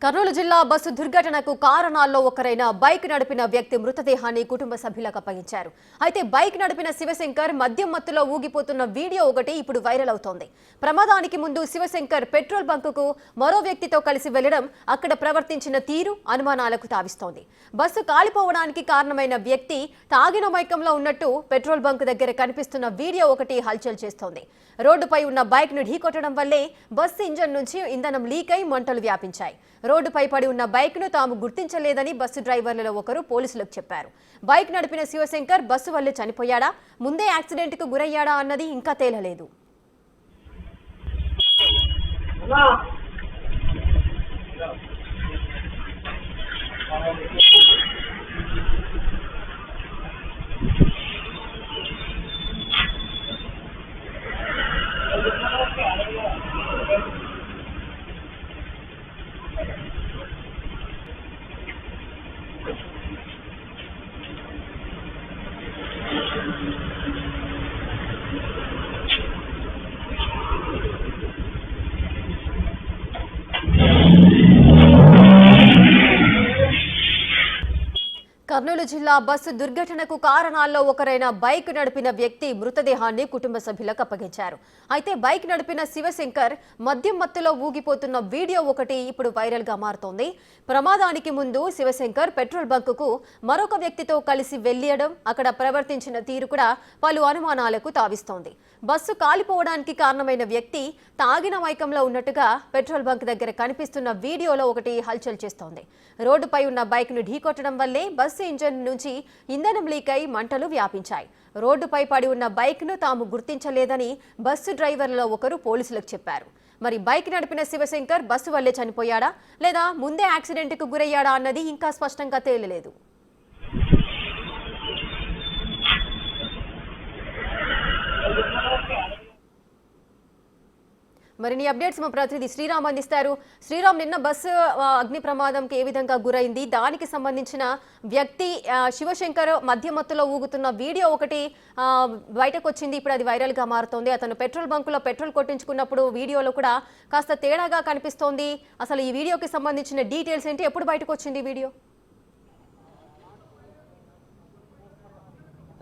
కర్నూలు జిల్లా బస్సు దుర్ఘటనకు కారణాల్లో ఒకరైన బైక్ నడిపిన వ్యక్తి మృతదేహాన్ని కుటుంబ సభ్యులకు అప్పగించారు. అయితే బైక్ నడిపిన శివశంకర్ మద్యం మత్తులో ఊగిపోతున్న వీడియో ఒకటి ఇప్పుడు వైరల్ అవుతోంది. ప్రమాదానికి ముందు శివశంకర్ పెట్రోల్ బంకుకు మరో వ్యక్తితో కలిసి వెళ్లడం, అక్కడ ప్రవర్తించిన తీరు అనుమానాలకు తావిస్తోంది. బస్సు కాలిపోవడానికి కారణమైన వ్యక్తి తాగిన మైకంలో ఉన్నట్టు పెట్రోల్ బంక్ దగ్గర కనిపిస్తున్న వీడియో ఒకటి హల్చల్ చేస్తోంది. రోడ్డుపై ఉన్న బైక్ ను ఢీకొట్టడం వల్లే బస్సు ఇంజన్ నుంచి ఇంధనం లీక్ అయి మంటలు వ్యాపించాయి. రోడ్డుపై పడి ఉన్న బైక్ ను తాము గుర్తించలేదని బస్సు డ్రైవర్లలో ఒకరు పోలీసులకు చెప్పారు. బైక్ నడిపిన శివశంకర్ బస్సు వల్లే చనిపోయాడా, ముందే యాక్సిడెంట్ కు గురయ్యాడా అన్నది ఇంకా తేలలేదు. కర్నూలు జిల్లా బస్సు దుర్ఘటనకు కారణాల్లో ఒకరైన బైక్ నడిపిన వ్యక్తి మృతదేహాన్ని కుటుంబ సభ్యులకు అప్పగించారు. అయితే బైక్ నడిపిన శివశంకర్ మద్యం మత్తులో ఊగిపోతున్న వీడియో ఒకటి ఇప్పుడు వైరల్ గా మారుతోంది. ప్రమాదానికి ముందు శివశంకర్ పెట్రోల్ బంకుకు మరొక వ్యక్తితో కలిసి వెళ్లడం, అక్కడ ప్రవర్తించిన తీరు కూడా పలు అనుమానాలకు తావిస్తోంది. బస్సు కాలిపోవడానికి కారణమైన వ్యక్తి తాగిన మైకంలో ఉన్నట్టుగా పెట్రోల్ బంక్ దగ్గర కనిపిస్తున్న వీడియోలో ఒకటి హల్చల్ చేస్తోంది. రోడ్డుపై ఉన్న బైక్ ను ఢీకొట్టడం వల్లే బస్సు ఇంజన్ నుంచి ఇంధనం లీక్ అయి మంటలు వ్యాపించాయి. రోడ్డుపై పడి ఉన్న బైక్ ను తాము గుర్తించలేదని బస్సు డ్రైవర్లలో ఒకరు పోలీసులకు చెప్పారు. మరి బైక్ నడిపిన శివశంకర్ బస్సు వల్లే చనిపోయాడా, లేదా ముందే యాక్సిడెంట్ కు గురయ్యాడా అన్నది ఇంకా స్పష్టంగా తేలలేదు. మరిన్ని అప్డేట్స్ మా ప్రతినిధి శ్రీరామ్ అందిస్తారు. శ్రీరామ్, నిన్న బస్సు అగ్ని ప్రమాదంకి ఏ విధంగా గురైంది, దానికి సంబంధించిన వ్యక్తి శివశంకర్ మద్యం మత్తులో ఊగుతున్న వీడియో ఒకటి బయటకు వచ్చింది. ఇప్పుడు అది వైరల్ గా మారుతోంది. అతను పెట్రోల్ బంకులో పెట్రోల్ కొట్టించుకున్నప్పుడు వీడియోలో కూడా కాస్త తేడాగా కనిపిస్తోంది. అసలు ఈ వీడియోకి సంబంధించిన డీటెయిల్స్ ఏంటి, ఎప్పుడు బయటకు వచ్చింది వీడియో?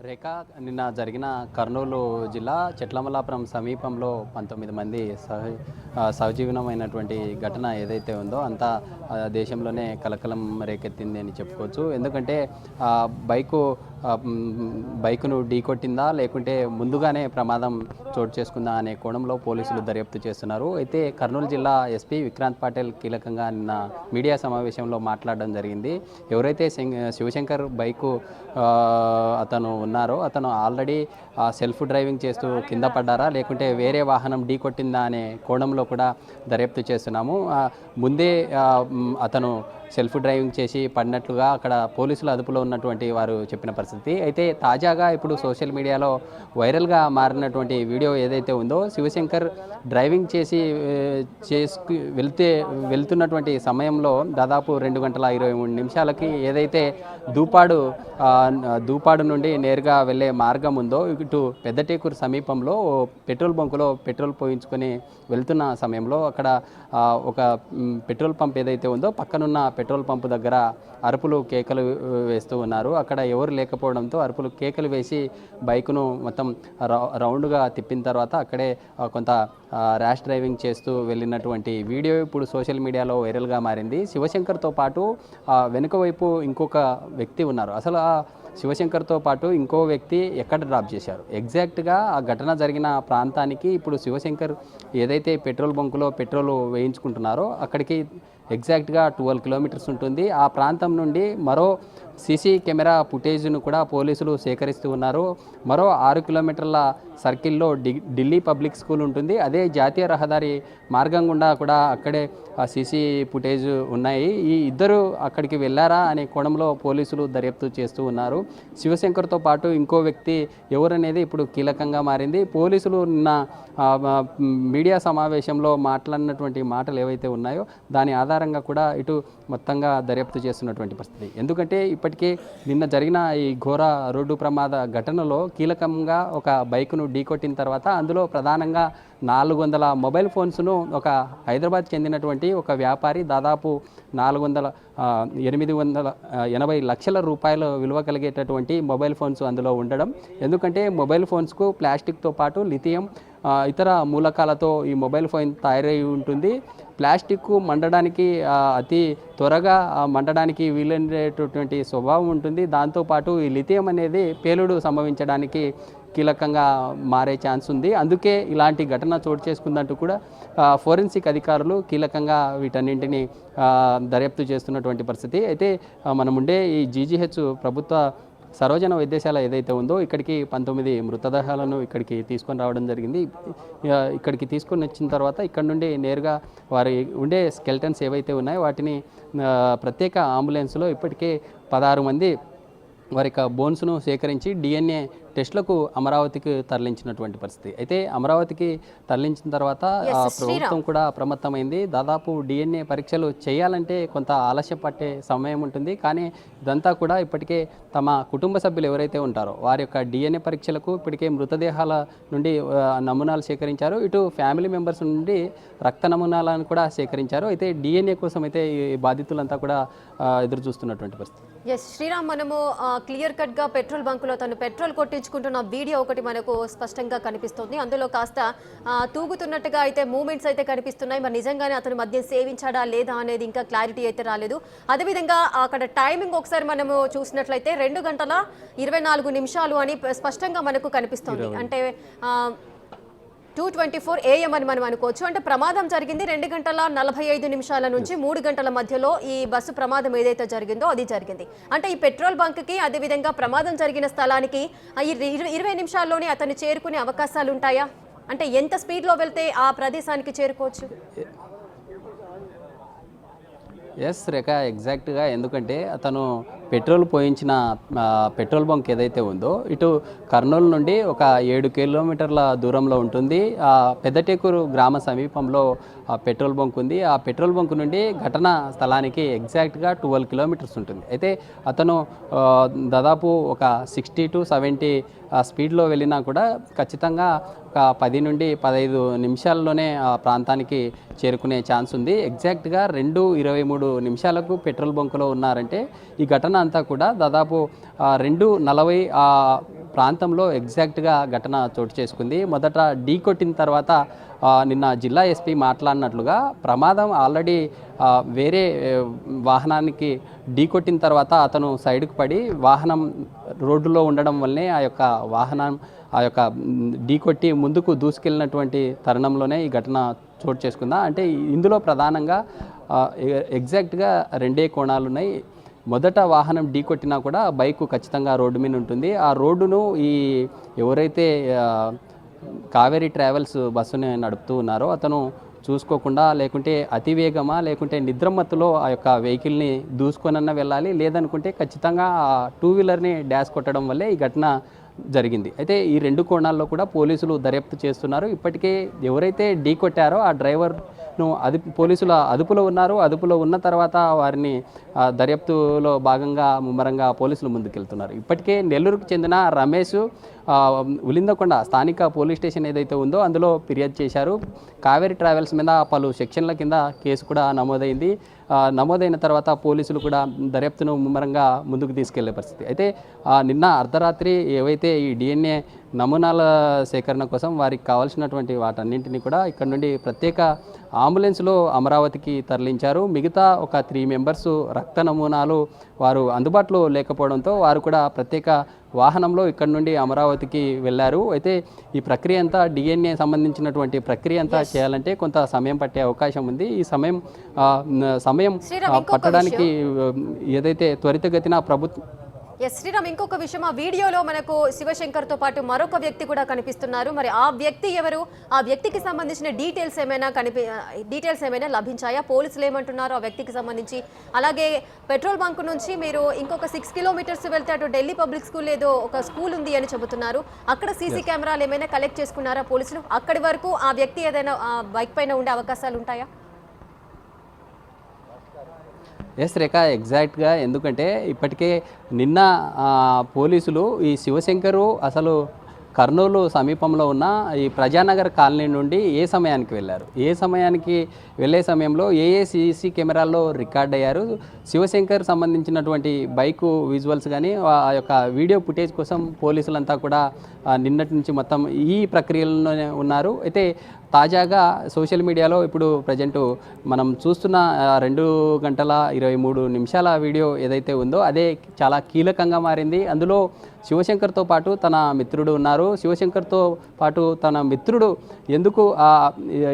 రేఖ, నిన్న జరిగిన కర్నూలు జిల్లా చెట్లమల్లాపురం సమీపంలో 19 మంది సహజీవనమైనటువంటి ఘటన ఏదైతే ఉందో అంతా దేశంలోనే కలకలం రేకెత్తింది అని చెప్పుకోవచ్చు. ఎందుకంటే బైకును ఢీకొట్టిందా లేకుంటే ముందుగానే ప్రమాదం చోటు చేసుకుందా అనే కోణంలో పోలీసులు దర్యాప్తు చేస్తున్నారు. అయితే కర్నూలు జిల్లా ఎస్పీ విక్రాంత్ పాటిల్ కీలకంగా నిన్న మీడియా సమావేశంలో మాట్లాడడం జరిగింది. ఎవరైతే శివశంకర్ బైకు అతను ఉన్నారో అతను ఆల్రెడీ సెల్ఫ్ డ్రైవింగ్ చేస్తూ కింద పడ్డారా లేకుంటే వేరే వాహనం ఢీకొట్టిందా అనే కోణంలో కూడా దర్యాప్తు చేస్తున్నాము. ముందే అతను సెల్ఫ్ డ్రైవింగ్ చేసి పడినట్లుగా అక్కడ పోలీసులు అదుపులో ఉన్నటువంటి వారు చెప్పిన పరిస్థితి. అయితే తాజాగా ఇప్పుడు సోషల్ మీడియాలో వైరల్గా మారినటువంటి వీడియో ఏదైతే ఉందో, శివశంకర్ డ్రైవింగ్ చేసి వెళ్తున్నటువంటి సమయంలో దాదాపు 2 గంటల 23 నిమిషాలకి ఏదైతే దూపాడు నుండి నేరుగా వెళ్ళే మార్గం ఉందో, ఇటు పెద్దటేకూరు సమీపంలో పెట్రోల్ బంకులో పెట్రోల్ పోయించుకొని వెళ్తున్న సమయంలో అక్కడ ఒక పెట్రోల్ పంప్ ఏదైతే ఉందో పక్కనున్న పెట్రోల్ పంపు దగ్గర అరుపులు కేకలు వేస్తూ ఉన్నారు. అక్కడ ఎవరు లేకపోవడంతో అరుపులు కేకలు వేసి బైకును మొత్తం రౌండ్గా తిప్పిన తర్వాత అక్కడే కొంత ర్యాష్ డ్రైవింగ్ చేస్తూ వెళ్ళినటువంటి వీడియో ఇప్పుడు సోషల్ మీడియాలో వైరల్గా మారింది. శివశంకర్తో పాటు వెనుక వైపు ఇంకొక వ్యక్తి ఉన్నారు. అసలు శివశంకర్తో పాటు ఇంకో వ్యక్తి ఎక్కడ డ్రాప్ చేశారు, ఎగ్జాక్ట్గా ఆ ఘటన జరిగిన ప్రాంతానికి ఇప్పుడు శివశంకర్ ఏదైతే పెట్రోల్ బంకులో పెట్రోల్ వేయించుకుంటున్నారో అక్కడికి ఎగ్జాక్ట్గా 12 కిలోమీటర్స్ ఉంటుంది. ఆ ప్రాంతం నుండి మరో సీసీ కెమెరా ఫుటేజ్ను కూడా పోలీసులు సేకరిస్తూ ఉన్నారు. మరో 6 కిలోమీటర్ల సర్కిల్లో ఢిల్లీ పబ్లిక్ స్కూల్ ఉంటుంది. అదే జాతీయ రహదారి మార్గం గుండా కూడా అక్కడే సీసీ ఫుటేజ్ ఉన్నాయి. ఈ ఇద్దరు అక్కడికి వెళ్ళారా అనే కోణంలో పోలీసులు దర్యాప్తు చేస్తూ ఉన్నారు. శివశంకర్తో పాటు ఇంకో వ్యక్తి ఎవరనేది ఇప్పుడు కీలకంగా మారింది. పోలీసులు నిన్న మీడియా సమావేశంలో మాట్లాడినటువంటి మాటలు ఏవైతే ఉన్నాయో దాని ఆధారంగా కూడా ఇటు మొత్తంగా దర్యాప్తు చేస్తున్నటువంటి పరిస్థితి. ఎందుకంటే ఇప్పటికే నిన్న జరిగిన ఈ ఘోర రోడ్డు ప్రమాద ఘటనలో కీలకంగా ఒక బైకును ఢీకొట్టిన తర్వాత అందులో ప్రధానంగా 400 మొబైల్ ఫోన్స్ను ఒక హైదరాబాద్ చెందినటువంటి ఒక వ్యాపారి దాదాపు 880 లక్షల రూపాయల విలువ కలిగేటటువంటి మొబైల్ ఫోన్స్ అందులో ఉండడం. ఎందుకంటే మొబైల్ ఫోన్స్కు ప్లాస్టిక్తో పాటు లిథియం ఇతర మూలకాలతో ఈ మొబైల్ ఫోన్ తయారై ఉంటుంది. ప్లాస్టిక్ మండడానికి అతి త్వరగా మండడానికి వీలైనటువంటి స్వభావం ఉంటుంది. దాంతోపాటు ఈ లిథియం అనేది పేలుడు సంభవించడానికి కీలకంగా మారే ఛాన్స్ ఉంది. అందుకే ఇలాంటి ఘటన చోటు చేసుకుందంటూ కూడా ఫోరెన్సిక్ అధికారులు కీలకంగా వీటన్నింటినీ దర్యాప్తు చేస్తున్నటువంటి పరిస్థితి. అయితే మనముండే ఈ జీజీహెచ్ ప్రభుత్వ సరోజన వైద్యశాల ఏదైతే ఉందో ఇక్కడికి 19 మృతదేహాలను ఇక్కడికి తీసుకొని రావడం జరిగింది. ఇక్కడికి తీసుకొని వచ్చిన తర్వాత ఇక్కడ నుండి నేరుగా వారి ఉండే స్కెల్టన్స్ ఏవైతే ఉన్నాయో వాటిని ప్రత్యేక అంబులెన్స్లో ఇప్పటికే 16 మంది వారి యొక్క బోన్స్ను సేకరించి డిఎన్ఏ టెస్టులకు అమరావతికి తరలించినటువంటి పరిస్థితి. అయితే అమరావతికి తరలించిన తర్వాత ప్రభుత్వం కూడా అప్రమత్తమైంది. దాదాపు డిఎన్ఏ పరీక్షలు చేయాలంటే కొంత ఆలస్యం పట్టే సమయం ఉంటుంది. కానీ ఇదంతా కూడా ఇప్పటికే తమ కుటుంబ సభ్యులు ఎవరైతే ఉంటారో వారి యొక్క డిఎన్ఏ పరీక్షలకు ఇప్పటికే మృతదేహాల నుండి నమూనాలు సేకరించారు. ఇటు ఫ్యామిలీ మెంబర్స్ నుండి రక్త నమూనాలను కూడా సేకరించారు. అయితే డిఎన్ఏ కోసం అయితే ఈ బాధితులంతా కూడా ఎదురు చూస్తున్నటువంటి పరిస్థితి. ఎస్ శ్రీరామ్, మనము క్లియర్ కట్గా పెట్రోల్ బంకులో తను పెట్రోల్ కొట్టించుకుంటున్న వీడియో ఒకటి మనకు స్పష్టంగా కనిపిస్తుంది. అందులో కాస్త తూగుతున్నట్టుగా అయితే మూమెంట్స్ అయితే కనిపిస్తున్నాయి. మరి నిజంగానే అతను మద్యం సేవించాడా లేదా అనేది ఇంకా క్లారిటీ అయితే రాలేదు. అదేవిధంగా అక్కడ టైమింగ్ ఒకసారి మనము చూసినట్లయితే 2 గంటల 24 నిమిషాలు అని స్పష్టంగా మనకు కనిపిస్తుంది. అంటే 2:24 AM అని మనం అనుకోవచ్చు. అంటే ప్రమాదం జరిగింది 2 గంటల 45 నిమిషాల నుంచి 3 గంటల మధ్యలో ఈ బస్సు ప్రమాదం ఏదైతే జరిగిందో అది జరిగింది. అంటే ఈ పెట్రోల్ బంక్కి అదేవిధంగా ప్రమాదం జరిగిన స్థలానికి 20 నిమిషాల్లోనే అతను చేరుకునే అవకాశాలు ఉంటాయా? అంటే ఎంత స్పీడ్లో వెళ్తే ఆ ప్రదేశానికి చేరుకోవచ్చు? ఎస్ రేఖ, ఎగ్జాక్ట్గా. ఎందుకంటే అతను పెట్రోల్ పోయించిన పెట్రోల్ బంక్ ఏదైతే ఉందో ఇటు కర్నూలు నుండి ఒక 7 కిలోమీటర్ల దూరంలో ఉంటుంది. పెద్దటేకూరు గ్రామ సమీపంలో పెట్రోల్ బంక్ ఉంది. ఆ పెట్రోల్ బంక్ నుండి ఘటనా స్థలానికి ఎగ్జాక్ట్గా 12 కిలోమీటర్స్ ఉంటుంది. అయితే అతను దాదాపు ఒక 60 to 70 స్పీడ్లో వెళ్ళినా కూడా ఖచ్చితంగా ఒక 10 నుండి 15 నిమిషాల్లోనే ఆ ప్రాంతానికి చేరుకునే ఛాన్స్ ఉంది. ఎగ్జాక్ట్గా 2:23 నిమిషాలకు పెట్రోల్ బంకులో ఉన్నారంటే ఈ ఘటన అంతా కూడా దాదాపు 2:40 ఆ ప్రాంతంలో ఎగ్జాక్ట్గా ఘటన చోటు చేసుకుంది. మొదట ఢీ కొట్టిన తర్వాత నిన్న జిల్లా ఎస్పీ మాట్లాడినట్లుగా ప్రమాదం ఆల్రెడీ వేరే వాహనానికి ఢీ కొట్టిన తర్వాత అతను సైడ్కు పడి వాహనం రోడ్డులో ఉండడం వల్లనే ఆ యొక్క ఢీ కొట్టి ముందుకు దూసుకెళ్ళినటువంటి తరుణంలోనే ఈ ఘటన చోటు చేసుకుందా. అంటే ఇందులో ప్రధానంగా ఎగ్జాక్ట్గా 2 కోణాలు ఉన్నాయి. మొదట వాహనం ఢీ కొట్టినా కూడా బైకు ఖచ్చితంగా రోడ్డు మీద ఉంటుంది. ఆ రోడ్డును ఈ ఎవరైతే కావేరీ ట్రావెల్స్ బస్సుని నడుపుతూ ఉన్నారో అతను చూసుకోకుండా, లేకుంటే అతివేగమా లేకుంటే నిద్రమత్తులో ఆ యొక్క వెహికల్ని దూసుకొనన్నా వెళ్ళాలి, లేదనుకుంటే ఖచ్చితంగా ఆ 2 వీలర్ని డాష్ కొట్టడం వల్లే ఈ ఘటన జరిగింది. అయితే ఈ 2 కోణాల్లో కూడా పోలీసులు దర్యాప్తు చేస్తున్నారు. ఇప్పటికే ఎవరైతే ఢీ కొట్టారో ఆ డ్రైవర్ను పోలీసుల అదుపులో ఉన్నారు. అదుపులో ఉన్న తర్వాత వారిని దర్యాప్తులో భాగంగా ముమ్మరంగా పోలీసులు ముందుకెళ్తున్నారు. ఇప్పటికే నెల్లూరుకు చెందిన రమేష్ ఉలిందకొండ స్థానిక పోలీస్ స్టేషన్ ఏదైతే ఉందో అందులో ఫిర్యాదు చేశారు. కావేరీ ట్రావెల్స్ మీద పలు సెక్షన్ల కింద కేసు కూడా నమోదైంది. నమోదైన తర్వాత పోలీసులు కూడా దర్యాప్తును ముమ్మరంగా ముందుకు తీసుకెళ్లే పరిస్థితి. అయితే నిన్న అర్ధరాత్రి ఏవైతే ఈ డిఎన్ఏ నమూనాల సేకరణ కోసం వారికి కావాల్సినటువంటి వాటన్నింటినీ కూడా ఇక్కడ నుండి ప్రత్యేక అంబులెన్స్లో అమరావతికి తరలించారు. మిగతా ఒక 3 మెంబర్స్ రక్త నమూనాలు వారు అందుబాటులో లేకపోవడంతో వారు కూడా ప్రత్యేక వాహనంలో ఇక్కడ నుండి అమరావతికి వెళ్ళారు. అయితే ఈ ప్రక్రియ అంతా డిఎన్ఏ సంబంధించినటువంటి ప్రక్రియ అంతా చేయాలంటే కొంత సమయం పట్టే అవకాశం ఉంది. ఈ సమయం పట్టడానికి ఏదైతే త్వరితగతిన ప్రభుత్వం. ఎస్ శ్రీరామ్, ఇంకొక విషయం, ఆ వీడియోలో మనకు శివశంకర్తో పాటు మరొక వ్యక్తి కూడా కనిపిస్తున్నారు. మరి ఆ వ్యక్తి ఎవరు? ఆ వ్యక్తికి సంబంధించిన డీటెయిల్స్ ఏమైనా లభించాయా? పోలీసులు ఏమంటున్నారు ఆ వ్యక్తికి సంబంధించి? అలాగే పెట్రోల్ బంక్ నుంచి మీరు ఇంకొక 6 కిలోమీటర్స్ వెళ్తే అటు ఢిల్లీ పబ్లిక్ స్కూల్ ఏదో ఒక స్కూల్ ఉంది అని చెబుతున్నారు. అక్కడ సీసీ కెమెరాలు ఏమైనా కలెక్ట్ చేసుకున్నారా పోలీసులు? అక్కడి వరకు ఆ వ్యక్తి ఏదైనా బైక్ పైన ఉండే అవకాశాలు ఉంటాయా? ఎస్ రేఖ, ఎగ్జాక్ట్గా. ఎందుకంటే ఇప్పటికే నిన్న పోలీసులు ఈ శివశంకరు అసలు కర్నూలు సమీపంలో ఉన్న ఈ ప్రజానగర్ కాలనీ నుండి ఏ సమయానికి వెళ్ళారు, ఏ సమయానికి వెళ్ళే సమయంలో ఏ సీసీ కెమెరాల్లో రికార్డ్ అయ్యారు, శివశంకర్ సంబంధించినటువంటి బైకు విజువల్స్ కానీ ఆ యొక్క వీడియో ఫుటేజ్ కోసం పోలీసులంతా కూడా నిన్నటి నుంచి మొత్తం ఈ ప్రక్రియలోనే ఉన్నారు. అయితే తాజాగా సోషల్ మీడియాలో ఇప్పుడు ప్రజెంటు మనం చూస్తున్న 2 గంటల 23 నిమిషాల వీడియో ఏదైతే ఉందో అదే చాలా కీలకంగా మారింది. అందులో శివశంకర్తో పాటు తన మిత్రుడు ఉన్నారు. శివశంకర్తో పాటు తన మిత్రుడు ఎందుకు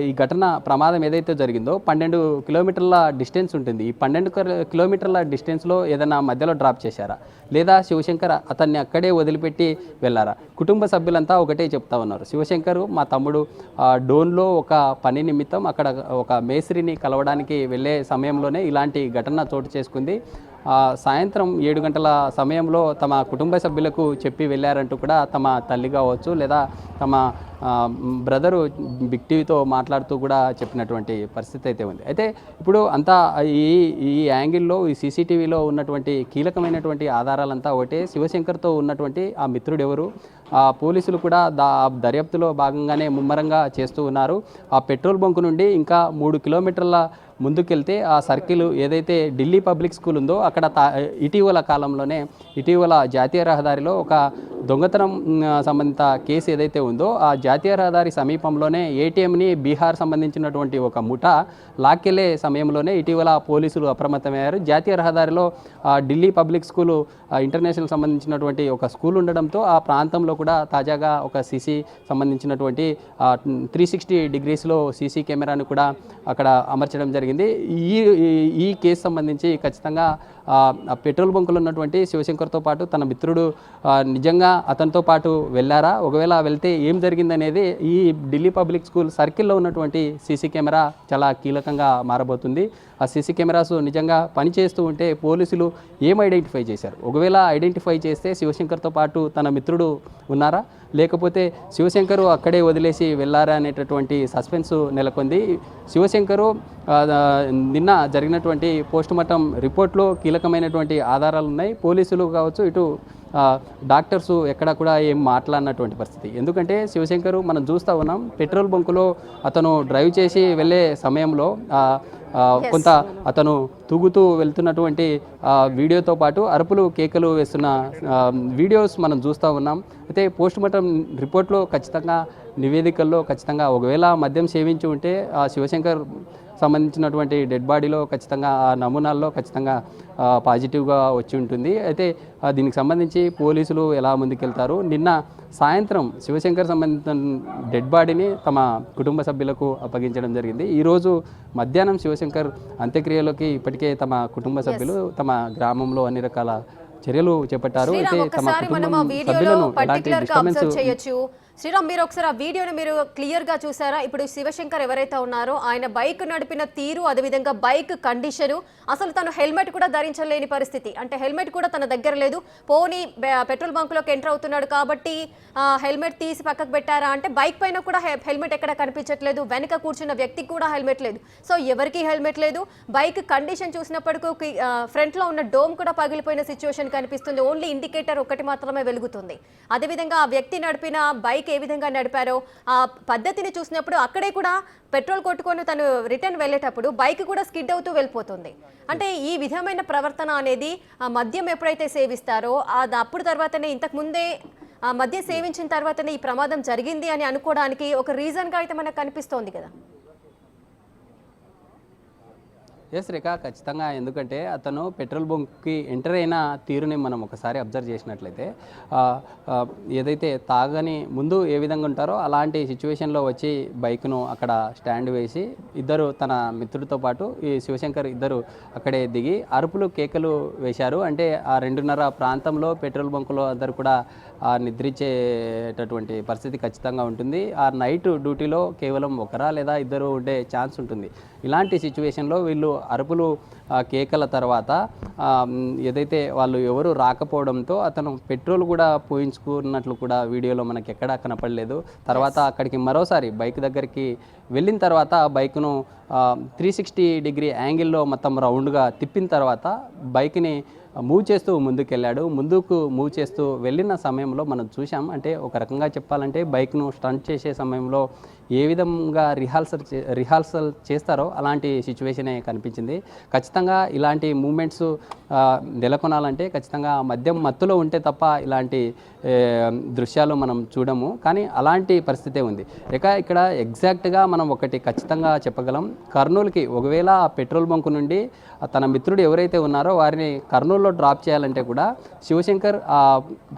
ఈ ఘటన ప్రమాదం ఏదైతే జరిగిందో 12 కిలోమీటర్ల డిస్టెన్స్ ఉంటుంది. ఈ 12 కిలోమీటర్ల డిస్టెన్స్లో ఏదైనా మధ్యలో డ్రాప్ చేశారా, లేదా శివశంకర్ అతన్ని అక్కడే వదిలిపెట్టి వెళ్ళారా? కుటుంబ సభ్యులంతా ఒకటే చెప్తా ఉన్నారు, శివశంకర్ మా తమ్ముడు డోన్లో ఒక పని నిమిత్తం అక్కడ ఒక మేస్త్రిని కలవడానికి వెళ్ళే సమయంలోనే ఇలాంటి ఘటన చోటు చేసుకుంది. సాయంత్రం 7 గంటల సమయంలో తమ కుటుంబ సభ్యులకు చెప్పి వెళ్ళారంటూ కూడా తమ తల్లి కావచ్చు లేదా తమ బ్రదరు బిగ్ టీవీతో మాట్లాడుతూ కూడా చెప్పినటువంటి పరిస్థితి అయితే ఉంది. అయితే ఇప్పుడు అంతా ఈ యాంగిల్లో ఈ సీసీటీవీలో ఉన్నటువంటి కీలకమైనటువంటి ఆధారాలంతా ఒకటే, శివశంకర్తో ఉన్నటువంటి ఆ మిత్రుడు ఎవరు, పోలీసులు కూడా దర్యాప్తులో భాగంగానే ముమ్మరంగా చేస్తూ ఉన్నారు. ఆ పెట్రోల్ బంకు నుండి ఇంకా 3 కిలోమీటర్ల ముందుకెళ్తే ఆ సర్కిల్ ఏదైతే ఢిల్లీ పబ్లిక్ స్కూల్ ఉందో అక్కడ ఇటీవల కాలంలోనే జాతీయ రహదారిలో ఒక దొంగతనం సంబంధిత కేసు ఏదైతే ఉందో ఆ జాతీయ రహదారి సమీపంలోనే ఏటీఎంని బీహార్ సంబంధించినటువంటి ఒక ముఠా లాక్కెళ్లే సమయంలోనే ఇటీవల పోలీసులు అప్రమత్తమయ్యారు. జాతీయ రహదారిలో ఢిల్లీ పబ్లిక్ స్కూలు ఇంటర్నేషనల్ సంబంధించినటువంటి ఒక స్కూల్ ఉండడంతో ఆ ప్రాంతంలో కూడా తాజాగా ఒక సీసీ సంబంధించినటువంటి 360 డిగ్రీస్లో సీసీ కెమెరాను కూడా అక్కడ అమర్చడం జరిగింది. ఈ కేసు సంబంధించి ఖచ్చితంగా పెట్రోల్ బంకులో ఉన్నటువంటి శివశంకర్తో పాటు తన మిత్రుడు నిజంగా అతనితో పాటు వెళ్ళారా, ఒకవేళ వెళ్తే ఏం జరిగిందనేది ఈ ఢిల్లీ పబ్లిక్ స్కూల్ సర్కిల్లో ఉన్నటువంటి సీసీ కెమెరా చాలా కీలకంగా మారబోతుంది. ఆ సీసీ కెమెరాస్ నిజంగా పనిచేస్తూ ఉంటే పోలీసులు ఏం ఐడెంటిఫై చేశారు, ఒకవేళ ఐడెంటిఫై చేస్తే శివశంకర్తో పాటు తన మిత్రుడు ఉన్నారా, లేకపోతే శివశంకరు అక్కడే వదిలేసి వెళ్ళారా అనేటటువంటి సస్పెన్స్ నెలకొంది. శివశంకరు నిన్న జరిగినటువంటి పోస్టుమార్టం రిపోర్ట్లో కీలకమైనటువంటి ఆధారాలు ఉన్నాయి. పోలీసులు కావచ్చు, ఇటు డాక్టర్స్ ఎక్కడ కూడా ఏం మాట్లాడినటువంటి పరిస్థితి. ఎందుకంటే శివశంకరు మనం చూస్తూ ఉన్నాం, పెట్రోల్ బంకులో అతను డ్రైవ్ చేసి వెళ్ళే సమయంలో కొంత అతను తూగుతూ వెళ్తున్నటువంటి వీడియోతో పాటు అరుపులు కేకలు వేస్తున్న వీడియోస్ మనం చూస్తూ ఉన్నాం. అయితే పోస్టుమార్టం రిపోర్ట్లో ఖచ్చితంగా నివేదికల్లో ఖచ్చితంగా ఒకవేళ మద్యం సేవించి ఉంటే ఆ శివశంకర్ సంబంధించినటువంటి డెడ్ బాడీలో ఖచ్చితంగా ఆ నమూనాల్లో ఖచ్చితంగా పాజిటివ్గా వచ్చి ఉంటుంది. అయితే దీనికి సంబంధించి పోలీసులు ఎలా ముందుకెళ్తారు, నిన్న సాయంత్రం శివశంకర్ సంబంధించిన డెడ్ బాడీని తమ కుటుంబ సభ్యులకు అప్పగించడం జరిగింది. ఈరోజు మధ్యాహ్నం శివశంకర్ అంత్యక్రియలోకి ఇప్పటికే తమ కుటుంబ సభ్యులు తమ గ్రామంలో అన్ని రకాల చర్యలు చేపట్టారు. అయితే తమ కుటుంబం సభ్యులను ఎలాంటి డిస్టర్బెన్స్ శ్రీరామ్, మీరు ఒకసారి ఆ వీడియోని మీరు క్లియర్గా చూసారా? ఇప్పుడు శివశంకర్ ఎవరైతే ఉన్నారో ఆయన బైక్ నడిపిన తీరు, అదేవిధంగా బైక్ కండిషను, అసలు తను హెల్మెట్ కూడా ధరించలేని పరిస్థితి, అంటే హెల్మెట్ కూడా తన దగ్గర లేదు. పోనీ పెట్రోల్ బంకులోకి ఎంటర్ అవుతున్నాడు కాబట్టి హెల్మెట్ తీసి పక్కకు పెట్టారా అంటే బైక్ పైన కూడా హెల్మెట్ ఎక్కడ కనిపించట్లేదు, వెనక కూర్చున్న వ్యక్తికి కూడా హెల్మెట్ లేదు. సో ఎవరికి హెల్మెట్ లేదు. బైక్ కండిషన్ చూసినప్పటికీ ఫ్రంట్లో ఉన్న డోమ్ కూడా పగిలిపోయిన సిచ్యువేషన్ కనిపిస్తుంది. ఓన్లీ ఇండికేటర్ ఒకటి మాత్రమే వెలుగుతుంది. అదేవిధంగా ఆ వ్యక్తి నడిపిన బైక్ ఏ విధంగా నడిపారో ఆ పద్ధతిని చూసినప్పుడు అక్కడే కూడా పెట్రోల్ కొట్టుకొని తను రిటర్న్ వెళ్ళేటప్పుడు బైక్ కూడా స్కిడ్ అవుతూ వెళ్ళిపోతుంది. అంటే ఈ విధమైన ప్రవర్తన అనేది మద్యం ఎప్పుడైతే సేవిస్తారో అప్పుడు తర్వాతనే, ఇంతకు ముందే మద్యం సేవించిన తర్వాతనే ఈ ప్రమాదం జరిగింది అని అనుకోవడానికి ఒక రీజన్గా అయితే మనకు కనిపిస్తోంది కదా. ఎస్ రేఖ, ఖచ్చితంగా. ఎందుకంటే అతను పెట్రోల్ బంక్కి ఎంటర్ అయిన తీరుని మనం ఒకసారి అబ్జర్వ్ చేసినట్లయితే ఏదైతే తాగని ముందు ఏ విధంగా ఉంటారో అలాంటి సిచ్యువేషన్లో వచ్చి బైక్ను అక్కడ స్టాండ్ వేసి ఇద్దరు తన మిత్రుడితో పాటు ఈ శివశంకర్ ఇద్దరు అక్కడే దిగి అరుపులు కేకలు వేశారు. అంటే ఆ 2:30 ప్రాంతంలో పెట్రోల్ బంకులో అందరు కూడా నిద్రించేటటువంటి పరిస్థితి ఖచ్చితంగా ఉంటుంది. ఆ నైట్ డ్యూటీలో కేవలం ఒకరా లేదా ఇద్దరు ఉండే ఛాన్స్ ఉంటుంది. ఇలాంటి సిచ్యువేషన్లో వీళ్ళు అరుపులు కేకల తర్వాత ఏదైతే వాళ్ళు ఎవరు రాకపోవడంతో అతను పెట్రోల్ కూడా పోయించుకున్నట్లు కూడా వీడియోలో మనకి ఎక్కడా కనపడలేదు. తర్వాత అక్కడికి మరోసారి బైక్ దగ్గరికి వెళ్ళిన తర్వాత బైక్ను 360 డిగ్రీ యాంగిల్లో మొత్తం రౌండ్గా తిప్పిన తర్వాత బైక్ని మూవ్ చేస్తూ ముందుకెళ్ళాడు. ముందుకు మూవ్ చేస్తూ వెళ్ళిన సమయంలో మనం చూసాం. అంటే ఒక రకంగా చెప్పాలంటే బైక్ను స్టంట్ చేసే సమయంలో ఏ విధంగా రిహార్సల్ చేస్తారో అలాంటి సిచ్యువేషనే కనిపించింది. ఖచ్చితంగా ఇలాంటి మూమెంట్స్ నెలకొనాలంటే ఖచ్చితంగా మద్యం మత్తులో ఉంటే తప్ప ఇలాంటి దృశ్యాలు మనం చూడము. కానీ అలాంటి పరిస్థితే ఉంది. ఇక ఇక్కడ ఎగ్జాక్ట్గా మనం ఒకటి ఖచ్చితంగా చెప్పగలం. కర్నూలుకి ఒకవేళ ఆ పెట్రోల్ బంకు నుండి తన మిత్రుడు ఎవరైతే ఉన్నారో వారిని కర్నూలులో డ్రాప్ చేయాలంటే కూడా శివశంకర్ ఆ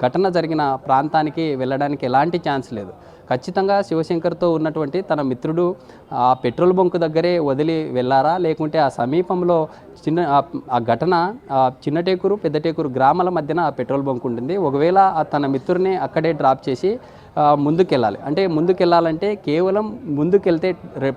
ఘటన జరిగిన ప్రాంతానికి వెళ్ళడానికి ఎలాంటి ఛాన్స్ లేదు. ఖచ్చితంగా శివశంకర్తో ఉన్నటువంటి తన మిత్రుడు ఆ పెట్రోల్ బంకు దగ్గరే వదిలి వెళ్ళారా, లేకుంటే ఆ సమీపంలో ఆ ఘటన చిన్నటేకూరు పెద్దటేకూరు గ్రామాల మధ్యన ఆ పెట్రోల్ బంక్ ఉంటుంది. ఒకవేళ తన మిత్రుడిని అక్కడే డ్రాప్ చేసి ముందుకెళ్ళాలి. అంటే ముందుకెళ్ళాలంటే కేవలం ముందుకెళ్తే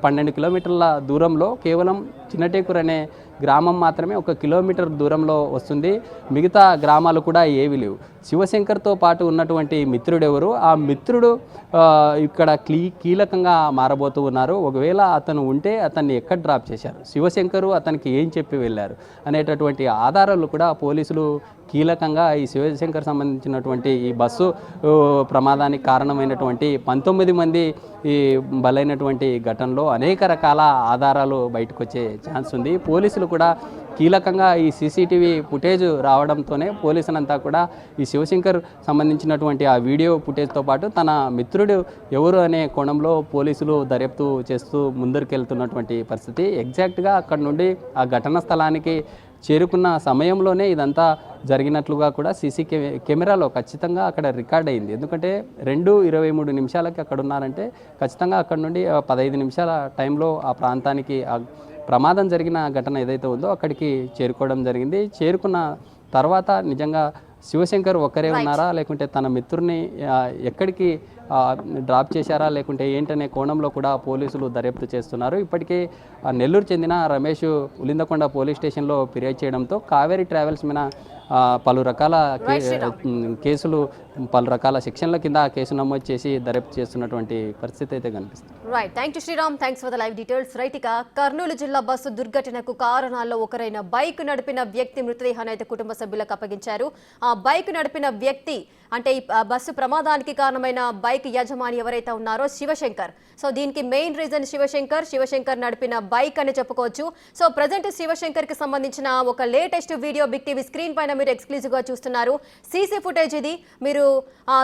12 కిలోమీటర్ల దూరంలో కేవలం చిన్నటేకూరు అనే గ్రామం మాత్రమే 1 కిలోమీటర్ దూరంలో వస్తుంది. మిగతా గ్రామాలు కూడా ఏవి లేవు. శివశంకర్తో పాటు ఉన్నటువంటి మిత్రుడు ఎవరు, ఆ మిత్రుడు ఇక్కడ కీలకంగా మారబోతూ ఉన్నారు. ఒకవేళ అతను ఉంటే అతన్ని ఎక్కడ డ్రాప్ చేశారు, శివశంకరు అతనికి ఏం చెప్పి వెళ్ళారు అనేటటువంటి ఆధారాలు కూడా పోలీసులు కీలకంగా ఈ శివశంకర్ సంబంధించినటువంటి ఈ బస్సు ప్రమాదానికి కారణమైనటువంటి 19 మంది ఈ బలైనటువంటి ఘటనలో అనేక రకాల ఆధారాలు బయటకు వచ్చే ఛాన్స్ ఉంది. పోలీసులు కూడా కీలకంగా ఈ సీసీటీవీ ఫుటేజ్ రావడంతోనే పోలీసులంతా కూడా ఈ శివశంకర్ సంబంధించినటువంటి ఆ వీడియో ఫుటేజ్తో పాటు తన మిత్రుడు ఎవరు అనే కోణంలో పోలీసులు దర్యాప్తు చేస్తూ ముందరికెళ్తున్నటువంటి పరిస్థితి. ఎగ్జాక్ట్గా అక్కడ నుండి ఆ ఘటనా స్థలానికి చేరుకున్న సమయంలోనే ఇదంతా జరిగినట్లుగా కూడా సీసీ కెమెరాలో ఖచ్చితంగా అక్కడ రికార్డ్ అయింది. ఎందుకంటే 2:23 నిమిషాలకి అక్కడ ఉన్నారంటే ఖచ్చితంగా అక్కడ నుండి 15 నిమిషాల టైంలో ఆ ప్రాంతానికి ప్రమాదం జరిగిన ఘటన ఏదైతే ఉందో అక్కడికి చేరుకోవడం జరిగింది. చేరుకున్న తర్వాత నిజంగా శివశంకర్ ఒక్కరే ఉన్నారా, లేకుంటే తన మిత్రుడిని ఎక్కడికి డ్రాప్ చేశారా, లేకుంటే ఏంటనే కోణంలో కూడా పోలీసులు దర్యాప్తు చేస్తున్నారు. ఇప్పటికే నెల్లూరు చెందిన రమేష్ ఉలిందకొండ పోలీస్ స్టేషన్లో ఫిర్యాదు చేయడంతో కావేరీ ట్రావెల్స్ మీద పలు రకాల కేసులు పలు రకాల సెక్షన్ల కింద కేసు నమోదు చేసి దర్యాప్తు చేస్తున్నటువంటి పరిస్థితి అయితే కనిపిస్తుంది. Right, thank you Sriram, thanks for the live details. Right, ఇక కర్నూలు జిల్లా బస్సు దుర్ఘటనకు కారణాల్లో ఒకరైన బైక్ నడిపిన వ్యక్తి మృతదేహాన్ని అయితే కుటుంబ సభ్యులకు అప్పగించారు. ఆ బైక్ నడిపిన వ్యక్తి అంటే ఈ బస్సు ప్రమాదానికి కారణమైన బైక్ యజమాని ఎవరైతే ఉన్నారో శివశంకర్. సో దీనికి మెయిన్ రీజన్ శివశంకర్ నడిపిన బైక్ అని చెప్పుకోవచ్చు. సో ప్రజెంట్ శివశంకర్ కి సంబంధించిన ఒక latest video Big TV screen పైన మీరు ఎక్స్క్లూజివ్ గా చూస్తున్నారు. సీసీ ఫుటేజ్ ఇది. మీరు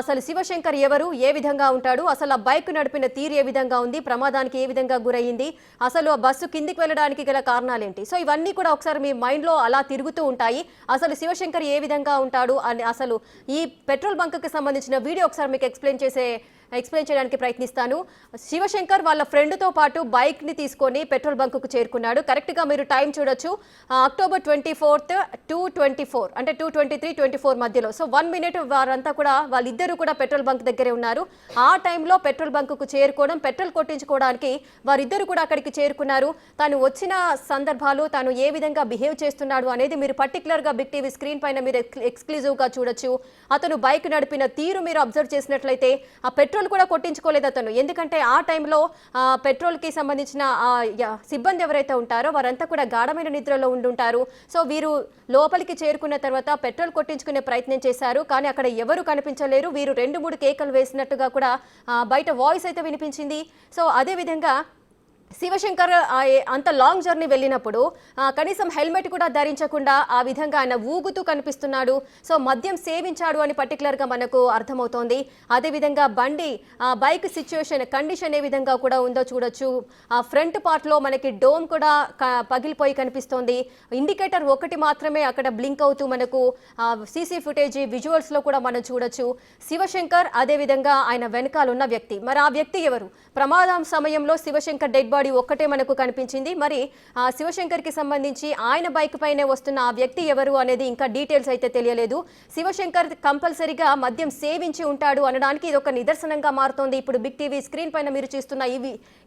అసలు శివశంకర్ ఎవరు, ఏ విధంగా ఉంటాడు, అసలు ఆ బైక్ నడిపిన తీరు ఏ విధంగా ఉంది, ప్రమాదానికి ఏ విధంగా గురయ్యింది, అసలు ఆ బస్సు కిందికి వెళ్ళడానికి గల కారణాలేంటి, సో ఇవన్నీ కూడా ఒకసారి మీ మైండ్లో అలా తిరుగుతూ ఉంటాయి. అసలు శివశంకర్ ఏ విధంగా ఉంటాడు అని అసలు ఈ పెట్రోల్ బంక్కి సంబంధించిన వీడియో ఒకసారి మీకు ఎక్స్ప్లెయిన్ చేయడానికి ప్రయత్నిస్తాను. శివశంకర్ వాళ్ళ ఫ్రెండ్తో పాటు బైక్ని తీసుకొని పెట్రోల్ బంకుకు చేరుకున్నాడు. కరెక్ట్గా మీరు టైం చూడొచ్చు, October 24th 2:24 అంటే 2:23, 24 మధ్యలో. సో 1 minute వాళ్ళిద్దరూ కూడా పెట్రోల్ బంక్ దగ్గరే ఉన్నారు. ఆ టైంలో పెట్రోల్ బంకుకు చేరుకోవడం, పెట్రోల్ కొట్టించుకోవడానికి వారిద్దరు కూడా అక్కడికి చేరుకున్నారు. తాను వచ్చిన సందర్భాలు, తాను ఏ విధంగా బిహేవ్ చేస్తున్నాడు అనేది మీరు పర్టికులర్గా బిగ్ టీవీ స్క్రీన్ పైన మీరు ఎక్స్క్లూజివ్గా చూడొచ్చు. అతను బైక్ నడిపిన తీరు మీరు అబ్జర్వ్ చేసినట్లయితే ఆ పెట్రోల్ కూడా కొట్టించుకోలేదు అతను. ఎందుకంటే ఆ టైంలో పెట్రోల్కి సంబంధించిన సిబ్బంది ఎవరైతే ఉంటారో వారంతా కూడా గాఢమైన నిద్రలో ఉండుంటారు. సో వీరు లోపలికి చేరుకున్న తర్వాత పెట్రోల్ కొట్టించుకునే ప్రయత్నం చేశారు. కానీ అక్కడ ఎవరు కనిపించలేరు. వీరు 2-3 కేకలు వేసినట్టుగా కూడా బయట వాయిస్ అయితే వినిపించింది. సో అదేవిధంగా శివశంకర్ అంత లాంగ్ జర్నీ వెళ్ళినప్పుడు కనీసం హెల్మెట్ కూడా ధరించకుండా ఆ విధంగా ఆయన ఊగుతూ కనిపిస్తున్నాడు. సో మద్యం సేవించాడు అని పర్టికులర్గా మనకు అర్థమవుతోంది. అదేవిధంగా బైక్ సిచ్యువేషన్ కండిషన్ ఏ విధంగా కూడా ఉందో చూడొచ్చు. ఆ ఫ్రంట్ పార్ట్లో మనకి డోమ్ కూడా పగిలిపోయి కనిపిస్తోంది. ఇండికేటర్ ఒకటి మాత్రమే అక్కడ బ్లింక్ అవుతూ మనకు సీసీ ఫుటేజ్ విజువల్స్లో కూడా మనం చూడొచ్చు. శివశంకర్ అదేవిధంగా ఆయన వెనకాల ఉన్న వ్యక్తి, మరి ఆ వ్యక్తి ఎవరు? ప్రమాదం సమయంలో శివశంకర్ డెడ్ బాడీ ఒక్కటే మనకు కనిపించింది. మరి శివశంకర్కి సంబంధించి ఆయన బైక్ పైనే వస్తున్న ఆ వ్యక్తి ఎవరు అనేది ఇంకా డీటెయిల్స్ అయితే తెలియలేదు. శివశంకర్ కంపల్సరీగా మద్యం సేవించి ఉంటాడు అనడానికి ఇది ఒక నిదర్శనంగా మారుతోంది. ఇప్పుడు బిగ్ టీవీ స్క్రీన్ పైన మీరు చూస్తున్న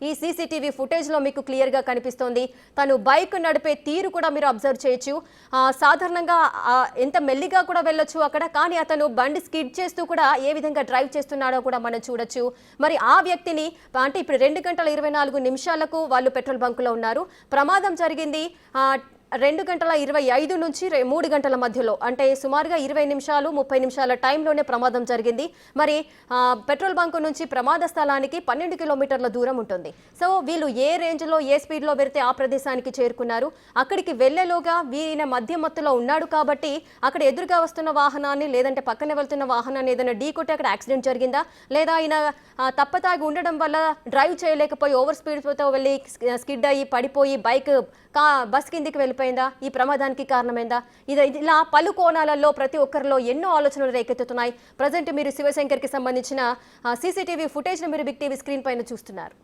ఈ సీసీటీవీ ఫుటేజ్లో మీకు క్లియర్గా కనిపిస్తోంది. తను బైక్ నడిపే తీరు కూడా మీరు అబ్జర్వ్ చేయొచ్చు. సాధారణంగా ఎంత మెల్లిగా కూడా వెళ్ళొచ్చు అక్కడ, కానీ అతను బండి స్కిడ్ చేస్తూ కూడా ఏ విధంగా డ్రైవ్ చేస్తున్నాడో కూడా మనం చూడొచ్చు. మరి ఆ వ్యక్తిని అంటే ఇప్పుడు 2:24 వాళ్ళు పెట్రోల్ బంకులో ఉన్నారు. ప్రమాదం జరిగింది 2:25 నుంచి 3 గంటల మధ్యలో, అంటే సుమారుగా 20 నిమిషాలు 30 నిమిషాల టైంలోనే ప్రమాదం జరిగింది. మరి పెట్రోల్ బంకు నుంచి ప్రమాద స్థలానికి 12 కిలోమీటర్ల దూరం ఉంటుంది. సో వీళ్ళు ఏ రేంజ్లో ఏ స్పీడ్లో వెళ్తే ఆ ప్రదేశానికి చేరుకున్నారు. అక్కడికి వెళ్లేలోగా వీళ్ళ మధ్య మత్తులో ఉన్నాడు కాబట్టి అక్కడ ఎదురుగా వస్తున్న వాహనాన్ని లేదంటే పక్కన వెళ్తున్న వాహనాన్ని ఏదైనా ఢీకొట్టి అక్కడ యాక్సిడెంట్ జరిగిందా, లేదా ఆయన తప్పతాగి ఉండడం వల్ల డ్రైవ్ చేయలేకపోయి ఓవర్ స్పీడ్తో వెళ్ళి స్కిడ్ అయ్యి పడిపోయి బస్ కిందికి వెళ్ళిపోయిందా, ఈ ప్రమాదానికి కారణమైందా? ఇలా పలు కోణాలలో ప్రతి ఒక్కరిలో ఎన్నో ఆలోచనలు రేకెత్తుతున్నాయి. ప్రజెంట్ మీరు శివశంకర్కి సంబంధించిన సీసీటీవీ ఫుటేజ్ను మీరు బిగ్ టీవీ స్క్రీన్ పైన చూస్తున్నారు.